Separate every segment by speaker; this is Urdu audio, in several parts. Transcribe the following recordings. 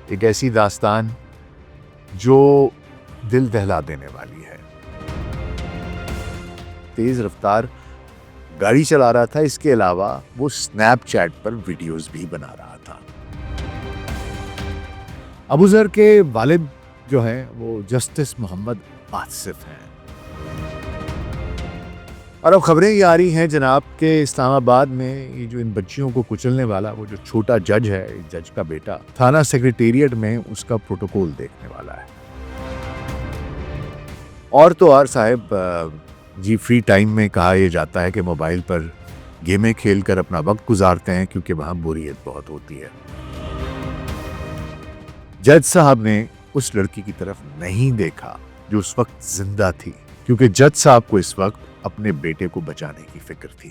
Speaker 1: ایک ایسی داستان جو دل دہلا دینے والی ہے۔ تیز رفتار گاڑی چلا رہا تھا، اس کے علاوہ وہ سنیپ چیٹ پر ویڈیوز بھی بنا رہا تھا۔ ابو ذر کے والد جو ہیں وہ جسٹس محمد آصف ہیں، اور اب خبریں یہ آ رہی ہیں جناب کہ اسلام آباد میں یہ جو ان بچیوں کو کچلنے والا وہ جو چھوٹا جج ہے، جج کا بیٹا تھانہ سیکریٹریٹ میں اس کا پروٹوکول دیکھنے والا ہے۔ اور تو اور صاحب جی فری ٹائم میں کہا یہ جاتا ہے کہ موبائل پر گیمیں کھیل کر اپنا وقت گزارتے ہیں کیونکہ وہاں بوریت بہت ہوتی ہے۔ جج صاحب نے اس لڑکی کی طرف نہیں دیکھا جو اس وقت زندہ تھی، کیونکہ جج صاحب کو اس وقت اپنے بیٹے کو بچانے کی فکر تھی۔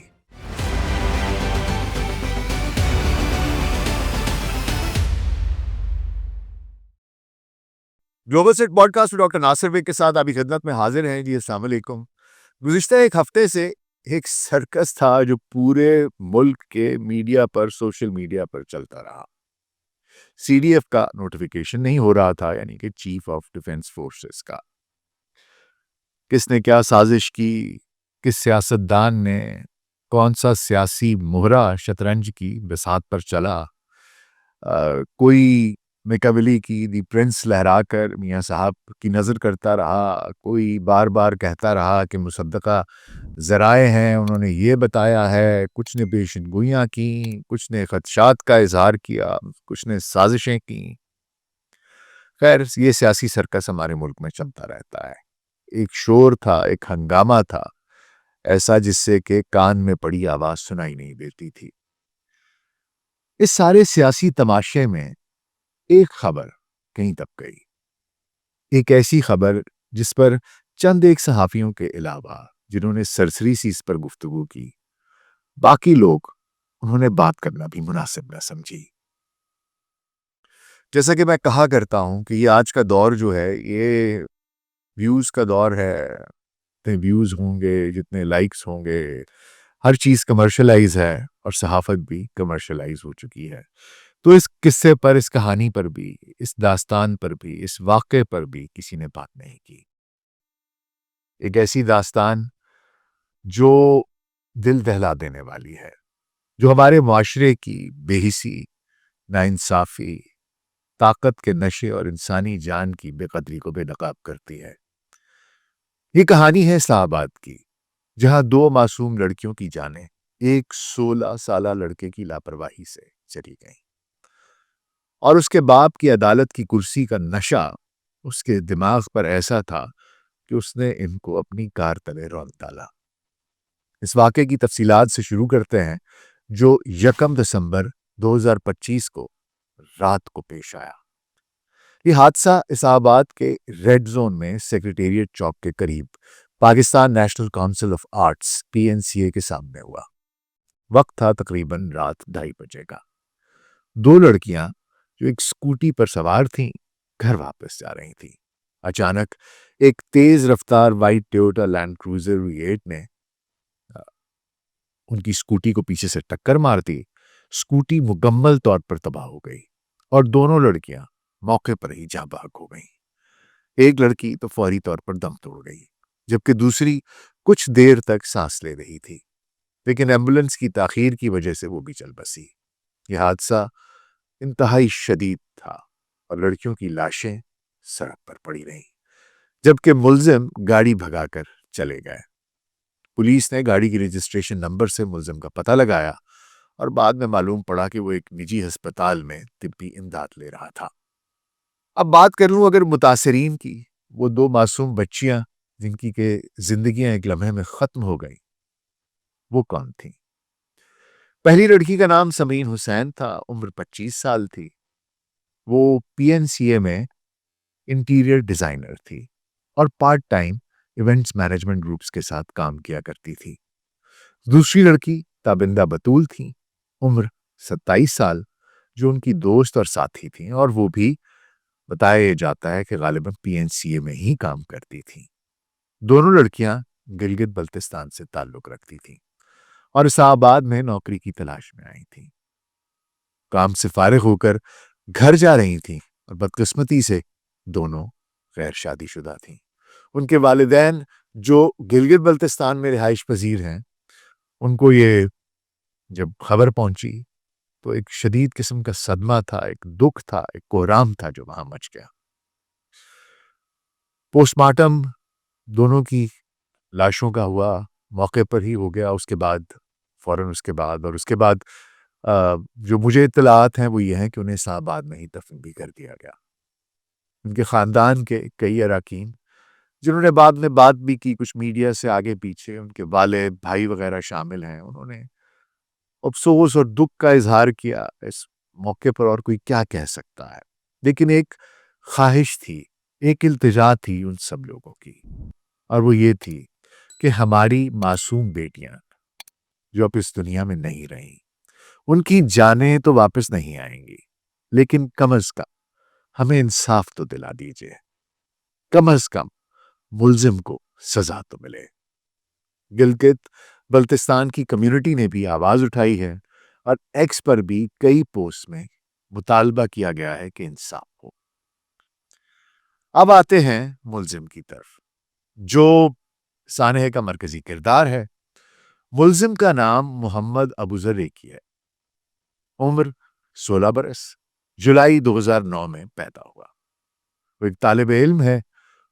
Speaker 1: Global set podcast doctor Nasir ویک کے ساتھ آپ کی خدمت میں حاضر ہیں۔ جی السلام علیکم۔ گزشتہ ایک ہفتے سے ایک سرکس تھا جو پورے ملک کے میڈیا پر، سوشل میڈیا پر چلتا رہا۔ سی ڈی ایف کا نوٹیفیکیشن نہیں ہو رہا تھا، یعنی کہ چیف آف ڈیفنس فورسز کا۔ کس نے کیا سازش کی، کس سیاستدان نے کون سا سیاسی مہرہ شطرنج کی بساط پر چلا، کوئی میکاولی کی دی پرنس لہرا کر میاں صاحب کی نظر کرتا رہا، کوئی بار بار کہتا رہا کہ مصدقہ ذرائع ہیں، انہوں نے یہ بتایا ہے، کچھ نے پیشن گوئیاں کی، کچھ نے خدشات کا اظہار کیا، کچھ نے سازشیں کی۔ خیر یہ سیاسی سرکس ہمارے ملک میں چلتا رہتا ہے۔ ایک شور تھا، ایک ہنگامہ تھا ایسا جس سے کہ کان میں پڑی آواز سنائی نہیں دیتی تھی۔ اس سارے سیاسی تماشے میں ایک خبر کہیں دب گئی، ایک ایسی خبر جس پر چند ایک صحافیوں کے علاوہ جنہوں نے سرسری سی اس پر گفتگو کی، باقی لوگ انہوں نے بات کرنا بھی مناسب نہ سمجھی۔ جیسا کہ میں کہا کرتا ہوں کہ یہ آج کا دور جو ہے یہ ویوز کا دور ہے، جتنے ویوز ہوں گے، جتنے لائکس ہوں گے، ہر چیز کمرشلائز ہے، اور صحافت بھی کمرشلائز ہو چکی ہے۔ تو اس قصے پر، اس کہانی پر بھی، اس داستان پر بھی، اس واقعے پر بھی کسی نے بات نہیں کی۔ ایک ایسی داستان جو دل دہلا دینے والی ہے، جو ہمارے معاشرے کی بے حسی، ناانصافی، طاقت کے نشے اور انسانی جان کی بے قدری کو بے نقاب کرتی ہے۔ یہ کہانی ہے اسلام آباد کی، جہاں دو معصوم لڑکیوں کی جانیں ایک 16 سالہ لڑکے کی لاپرواہی سے چلی گئیں، اور اس کے باپ کی عدالت کی کرسی کا نشہ اس کے دماغ پر ایسا تھا کہ اس نے ان کو اپنی کار تلے رون ڈالا۔ اس واقعے کی تفصیلات سے شروع کرتے ہیں جو 1 دسمبر 2025 کو رات کو پیش آیا۔ یہ حادثہ اسلام آباد کے ریڈ زون میں سیکریٹریٹ چوک کے قریب Pakistan national council of arts PNCA کے سامنے ہوا۔ وقت تھا تقریباً رات 2:30 بجے کا۔ دو لڑکیاں جو ایک سکوٹی پر سوار تھیں گھر واپس جا رہی تھیں۔ اچانک ایک تیز رفتار white Toyota land Cruiser V8 نے ان کی سکوٹی کو پیچھے سے ٹکر مار دی۔ سکوٹی مکمل طور پر تباہ ہو گئی اور دونوں لڑکیاں موقع پر ہی جاں بحق ہو گئیں۔ ایک لڑکی تو فوری طور پر دم توڑ گئی، جبکہ دوسری کچھ دیر تک سانس لے رہی تھی، لیکن ایمبولنس کی تاخیر کی وجہ سے وہ بھی چل بسی۔ یہ حادثہ انتہائی شدید تھا اور لڑکیوں کی لاشیں سڑک پر پڑی رہیں، جبکہ ملزم گاڑی بھگا کر چلے گئے۔ پولیس نے گاڑی کی رجسٹریشن نمبر سے ملزم کا پتہ لگایا اور بعد میں معلوم پڑا کہ وہ ایک نجی ہسپتال میں طبی امداد لے رہا تھا۔ اب بات کر لوں اگر متاثرین کی، وہ دو معصوم بچیاں جن کی کہ زندگیاں ایک لمحے میں ختم ہو گئیں، وہ کون تھیں؟ پہلی لڑکی کا نام سمرین حسین تھا، عمر 25 سال تھی۔ وہ PNCA میں انٹیریئر ڈیزائنر تھی اور part time events management groups کے ساتھ کام کیا کرتی تھی۔ دوسری لڑکی تابندہ بطول تھی، عمر 27 سال، جو ان کی دوست اور ساتھی تھیں، اور وہ بھی بتایا جاتا ہے کہ غالباً PNCA میں ہی کام کرتی تھیں۔ دونوں لڑکیاں گلگت بلتستان سے تعلق رکھتی تھیں اور اسلام آباد میں نوکری کی تلاش میں آئی تھیں۔ کام سے فارغ ہو کر گھر جا رہی تھیں اور بدقسمتی سے دونوں غیر شادی شدہ تھیں۔ ان کے والدین جو گلگت بلتستان میں رہائش پذیر ہیں، ان کو یہ جب خبر پہنچی تو ایک شدید قسم کا صدمہ تھا، ایک دکھ تھا، ایک کوہرام تھا جو وہاں مچ گیا۔ پوسٹ مارٹم دونوں کی لاشوں کا ہوا، موقع پر ہی ہو گیا، اس کے بعد فوراً اس کے بعد جو مجھے اطلاعات ہیں وہ یہ ہیں کہ انہیں اسلام آباد میں ہی دفن بھی کر دیا گیا۔ ان کے خاندان کے کئی اراکین جنہوں نے بعد میں بات بھی کی، کچھ میڈیا سے آگے پیچھے، ان کے والد بھائی وغیرہ شامل ہیں، انہوں نے افسوس اور دکھ کا اظہار کیا۔ اس موقع پر اور کوئی کیا کہہ سکتا ہے، لیکن ایک خواہش تھی، ایک التجا تھی ان سب لوگوں کی، اور وہ یہ تھی کہ ہماری معصوم بیٹیاں جو اب اس دنیا میں نہیں رہیں، ان کی جانیں تو واپس نہیں آئیں گی، لیکن کم از کم ہمیں انصاف تو دلا دیجئے، کم از کم ملزم کو سزا تو ملے۔ گلگت بلتستان کی کمیونٹی نے بھی آواز اٹھائی ہے، اور ایکس پر بھی کئی پوسٹ میں مطالبہ کیا گیا ہے کہ انصاف ہو۔ اب آتے ہیں ملزم کی طرف، جو سانحے کا مرکزی کردار ہے۔ ملزم کا نام محمد ابوذر ریکی ہے، عمر 16 برس، جولائی 2009 میں پیدا ہوا۔ وہ ایک طالب علم ہے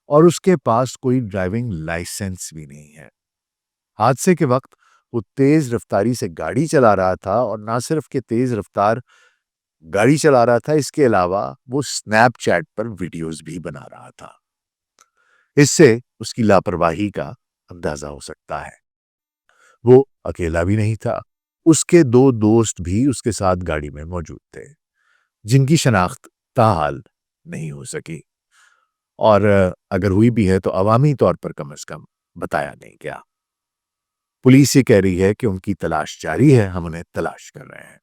Speaker 1: اور اس کے پاس کوئی ڈرائیونگ لائسنس بھی نہیں ہے۔ حادثے کے وقت وہ تیز رفتاری سے گاڑی چلا رہا تھا، اور نہ صرف کہ تیز رفتار گاڑی چلا رہا تھا، اس کے علاوہ وہ سنیپ چیٹ پر ویڈیوز بھی بنا رہا تھا۔ اس سے اس کی لاپرواہی کا اندازہ ہو سکتا ہے۔ وہ اکیلا بھی نہیں تھا، اس کے 2 دوست بھی اس کے ساتھ گاڑی میں موجود تھے، جن کی شناخت تاحال نہیں ہو سکی، اور اگر ہوئی بھی ہے تو عوامی طور پر کم از کم بتایا نہیں گیا۔ پولیس یہ کہہ رہی ہے کہ ان کی تلاش جاری ہے، ہم انہیں تلاش کر رہے ہیں۔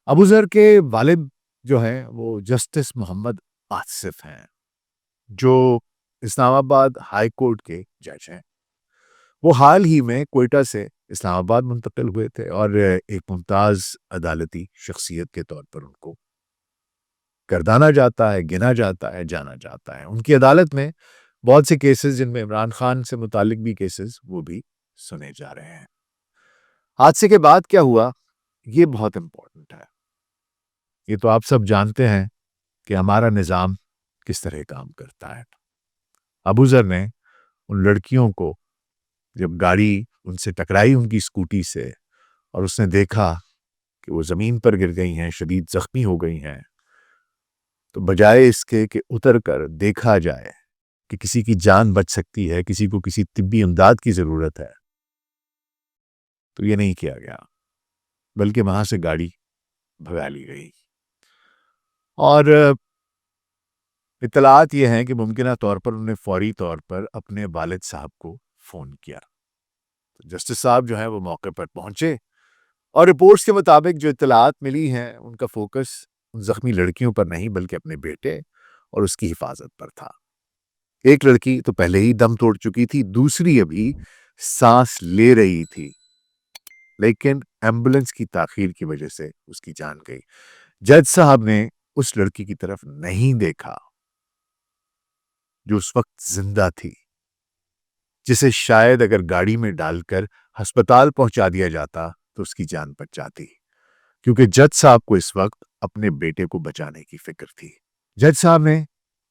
Speaker 1: ابوذر کے والد جو ہیں وہ جسٹس محمد آصف ہیں، جو اسلام آباد ہائی کورٹ کے جج ہیں۔ وہ حال ہی میں کوئٹہ سے اسلام آباد منتقل ہوئے تھے، اور ایک ممتاز عدالتی شخصیت کے طور پر ان کو گردانا جاتا ہے، گنا جاتا ہے، جانا جاتا ہے۔ ان کی عدالت میں بہت سے کیسز، جن میں عمران خان سے متعلق بھی کیسز، وہ بھی سنے جا رہے ہیں۔ حادثے کے بعد کیا ہوا، یہ بہت امپورٹنٹ ہے۔ یہ تو آپ سب جانتے ہیں کہ ہمارا نظام کس طرح کام کرتا ہے۔ ابوذر نے ان لڑکیوں کو جب گاڑی ان سے ٹکرائی ان کی اسکوٹی سے، اور اس نے دیکھا کہ وہ زمین پر گر گئی ہیں، شدید زخمی ہو گئی ہیں، تو بجائے اس کے کہ اتر کر دیکھا جائے کہ کسی کی جان بچ سکتی ہے، کسی کو کسی طبی امداد کی ضرورت ہے، تو یہ نہیں کیا گیا، بلکہ وہاں سے گاڑی بھگا لی گئی۔ اور اطلاعات یہ ہیں کہ ممکنہ طور پر انہوں نے فوری طور پر اپنے والد صاحب کو فون کیا۔ جسٹس صاحب جو ہیں وہ موقع پر پہنچے، اور رپورٹس کے مطابق جو اطلاعات ملی ہیں ان کا فوکس ان زخمی لڑکیوں پر نہیں بلکہ اپنے بیٹے اور اس کی حفاظت پر تھا۔ ایک لڑکی تو پہلے ہی دم توڑ چکی تھی، دوسری ابھی سانس لے رہی تھی، لیکن ایمبولنس کی تاخیر کی وجہ سے اس کی جان گئی۔ جج صاحب نے اس لڑکی کی طرف نہیں دیکھا جو اس وقت زندہ تھی، جسے شاید اگر گاڑی میں ڈال کر ہسپتال پہنچا دیا جاتا تو اس کی جان بچ جاتی، کیونکہ جج صاحب کو اس وقت اپنے بیٹے کو بچانے کی فکر تھی۔ جج صاحب نے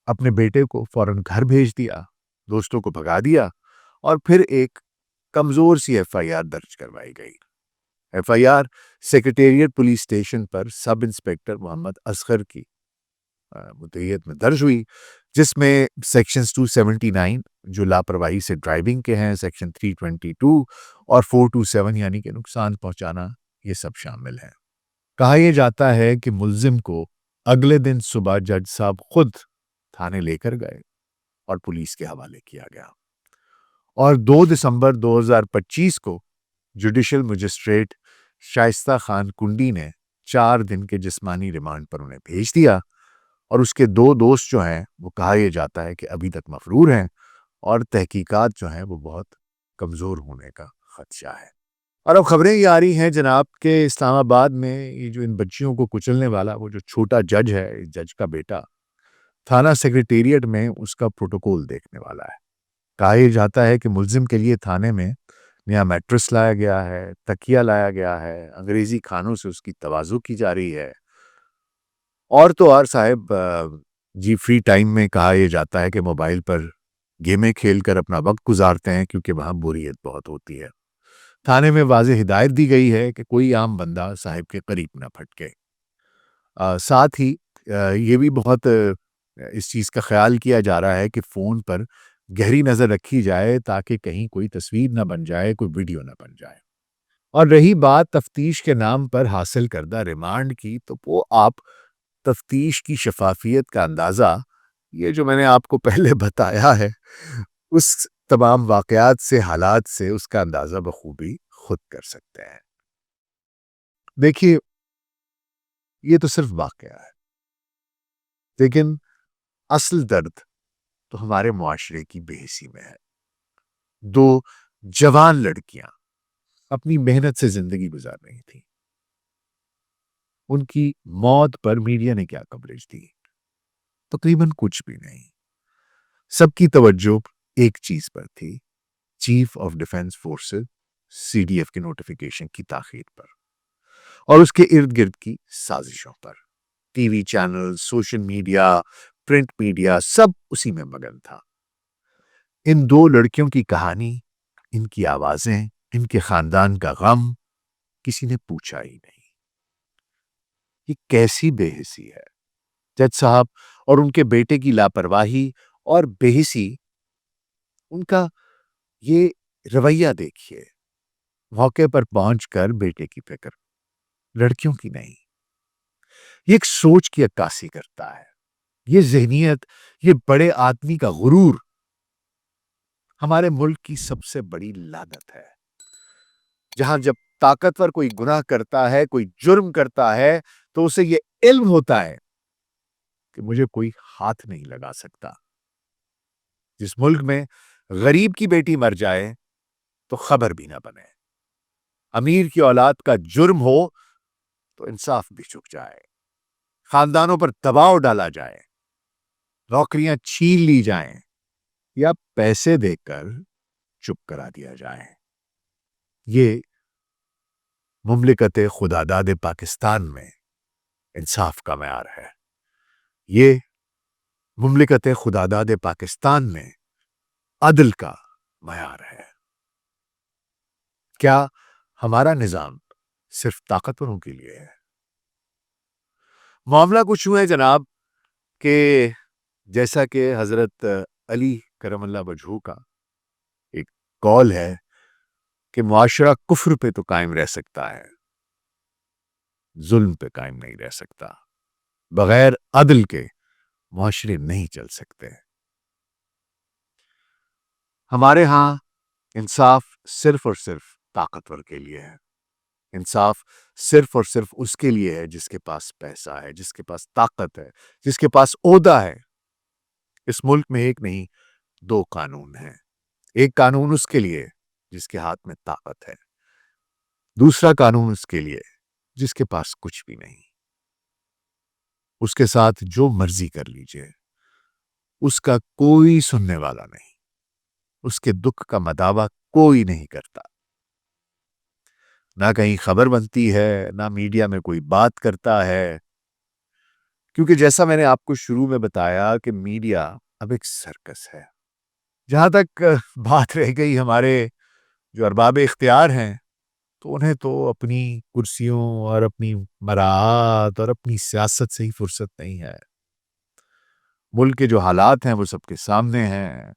Speaker 1: اپنے بیٹے کو فوراً گھر بھیج دیا، دوستوں کو بھگا دیا، اور پھر ایک کمزور سی ایف آئی آر درج کروائی گئی۔ F I R secretariat police station پر سب انسپیکٹر محمد اصغر کی متعیت میں درج ہوئی، جس میں سیکشنز 279 جو لاپرواہی سے ڈرائیونگ کے ہیں، سیکشن 322 اور 427 یعنی کہ نقصان پہنچانا، یہ سب شامل ہیں۔ کہا یہ جاتا ہے کہ ملزم کو اگلے دن صبح جج صاحب خود تھانے لے کر گئے اور پولیس کے حوالے کیا گیا، اور 2 دسمبر 2025 کو جوڈیشل مجسٹریٹ شائستہ خان کنڈی نے 4 دن کے جسمانی ریمانڈ پر انہیں بھیج دیا، اور اس کے 2 دوست جو ہیں وہ کہا یہ جاتا ہے کہ ابھی تک مفرور ہیں، اور تحقیقات جو ہیں وہ بہت کمزور ہونے کا خدشہ ہے۔ اور اب خبریں یہ آ رہی ہیں جناب کہ اسلام آباد میں یہ جو ان بچیوں کو کچلنے والا وہ جو چھوٹا جج ہے، جج کا بیٹا تھانہ سیکریٹریٹ میں اس کا پروٹوکول دیکھنے والا ہے۔ کہا یہ جاتا ہے کہ ملزم کے لیے تھانے میں نیا میٹرس لایا گیا ہے، تکیہ لایا گیا ہے، انگریزی کھانوں سے اس کی تواضع کی جا رہی ہے، اور تو اور صاحب جی فری ٹائم میں کہا یہ جاتا ہے کہ موبائل پر گیمیں کھیل کر اپنا وقت گزارتے ہیں کیونکہ وہاں بوریت بہت ہوتی ہے۔ تھانے میں واضح ہدایت دی گئی ہے کہ کوئی عام بندہ صاحب کے قریب نہ پھٹکے۔ ساتھ ہی یہ بھی بہت اس چیز کا خیال کیا جا رہا ہے کہ فون پر گہری نظر رکھی جائے تاکہ کہیں کوئی تصویر نہ بن جائے، کوئی ویڈیو نہ بن جائے۔ اور رہی بات تفتیش کے نام پر حاصل کردہ ریمانڈ کی، تو وہ آپ تفتیش کی شفافیت کا اندازہ یہ جو میں نے آپ کو پہلے بتایا ہے اس تمام واقعات سے، حالات سے اس کا اندازہ بخوبی خود کر سکتے ہیں۔ دیکھیے یہ تو صرف واقعہ ہے، لیکن اصل درد تو ہمارے معاشرے کی بے حسی میں ہے۔ دو جوان لڑکیاں اپنی محنت سے زندگی گزار رہی تھیں، ان کی موت پر میڈیا نے کیا کوریج دی؟ تقریباً کچھ بھی نہیں۔ سب کی توجہ ایک چیز پر تھی، chief of defence forces C D F کی نوٹیفیکیشن کی تاخیر پر اور اس کے ارد گرد کی سازشوں پر۔ T V channel, social media, print media سب اسی میں مگن تھا۔ ان دو لڑکیوں کی کہانی، ان کی آوازیں، ان کے خاندان کا غم کسی نے پوچھا ہی نہیں۔ یہ کیسی بے حسی ہے؟ جج صاحب اور ان کے بیٹے کی لاپرواہی اور بے حسی، ان کا یہ رویہ دیکھیے، موقع پر پہنچ کر بیٹے کی فکر، لڑکیوں کی نہیں۔ یہ ایک سوچ کی عکاسی کرتا ہے، یہ ذہنیت، یہ بڑے آدمی کا غرور ہمارے ملک کی سب سے بڑی لعنت ہے۔ جہاں جب طاقتور کوئی گناہ کرتا ہے، کوئی جرم کرتا ہے، تو اسے یہ علم ہوتا ہے کہ مجھے کوئی ہاتھ نہیں لگا سکتا۔ جس ملک میں غریب کی بیٹی مر جائے تو خبر بھی نہ بنے، امیر کی اولاد کا جرم ہو تو انصاف بھی چک جائے، خاندانوں پر دباؤ ڈالا جائے، نوکریاں چھین لی جائیں یا پیسے دے کر چپ کرا دیا جائے، یہ مملکت خداداد پاکستان میں انصاف کا معیار ہے۔ یہ مملکت خداداد پاکستان میں عدل کا معیار ہے۔ کیا ہمارا نظام صرف طاقتوروں کے لیے ہے؟ معاملہ کچھ یوں ہے جناب کہ جیسا کہ حضرت علی کرم اللہ وجہہ کا ایک قول ہے کہ معاشرہ کفر پہ تو قائم رہ سکتا ہے، ظلم پہ قائم نہیں رہ سکتا، بغیر عدل کے معاشرے نہیں چل سکتے۔ ہمارے ہاں انصاف صرف اور صرف طاقتور کے لیے ہے، انصاف صرف اور صرف اس کے لیے ہے جس کے پاس پیسہ ہے، جس کے پاس طاقت ہے، جس کے پاس عہدہ ہے۔ اس ملک میں ایک نہیں، دو قانون ہیں۔ ایک قانون اس کے لیے جس کے ہاتھ میں طاقت ہے، دوسرا قانون اس کے لیے جس کے پاس کچھ بھی نہیں، اس کے ساتھ جو مرضی کر لیجئے، اس کا کوئی سننے والا نہیں، اس کے دکھ کا مداوع کوئی نہیں کرتا، نہ کہیں خبر بنتی ہے، نہ میڈیا میں کوئی بات کرتا ہے، کیونکہ جیسا میں نے آپ کو شروع میں بتایا کہ میڈیا اب ایک سرکس ہے۔ جہاں تک بات رہ گئی ہمارے جو ارباب اختیار ہیں، تو انہیں تو اپنی کرسیوں اور اپنی مراعات اور اپنی سیاست سے ہی فرصت نہیں ہے۔ ملک کے جو حالات ہیں وہ سب کے سامنے ہیں،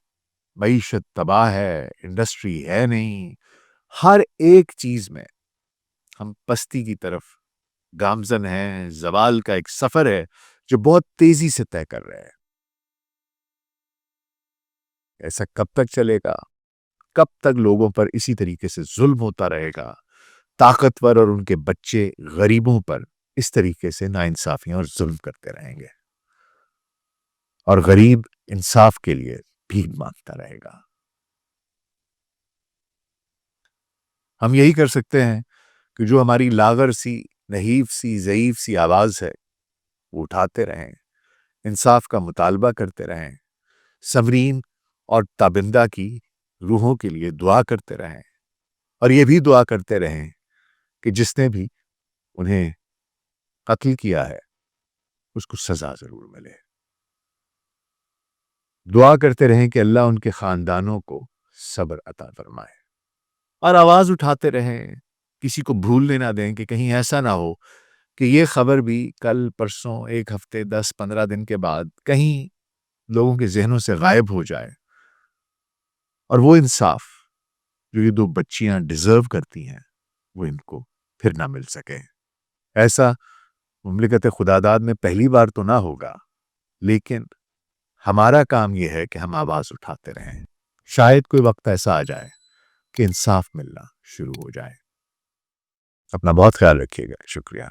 Speaker 1: معیشت تباہ ہے، انڈسٹری ہے نہیں، ہر ایک چیز میں ہم پستی کی طرف گامزن ہیں، زوال کا ایک سفر ہے جو بہت تیزی سے طے کر رہے ہیں۔ ایسا کب تک چلے گا؟ کب تک لوگوں پر اسی طریقے سے ظلم ہوتا رہے گا؟ طاقتور اور ان کے بچے غریبوں پر اس طریقے سے ناانصافیاں اور ظلم کرتے رہیں گے، اور غریب انصاف کے لیے بھیک مانگتا رہے گا۔ ہم یہی کر سکتے ہیں کہ جو ہماری لاغر سی نحیف سی ضعیف سی آواز ہے وہ اٹھاتے رہیں، انصاف کا مطالبہ کرتے رہیں، سمرین اور تابندہ کی روحوں کے لیے دعا کرتے رہیں، اور یہ بھی دعا کرتے رہیں کہ جس نے بھی انہیں قتل کیا ہے اس کو سزا ضرور ملے۔ دعا کرتے رہیں کہ اللہ ان کے خاندانوں کو صبر عطا فرمائے، اور آواز اٹھاتے رہیں، کسی کو بھولنے نہ دیں کہ کہیں ایسا نہ ہو کہ یہ خبر بھی کل پرسوں ایک ہفتے 10-15 دن کے بعد کہیں لوگوں کے ذہنوں سے غائب ہو جائے، اور وہ انصاف جو یہ 2 بچیاں ڈیزرو کرتی ہیں وہ ان کو پھر نہ مل سکے۔ ایسا مملکت خداداد میں پہلی بار تو نہ ہوگا، لیکن ہمارا کام یہ ہے کہ ہم آواز اٹھاتے رہیں، شاید کوئی وقت ایسا آ جائے کہ انصاف ملنا شروع ہو جائے۔ اپنا بہت خیال رکھیے گا، شکریہ۔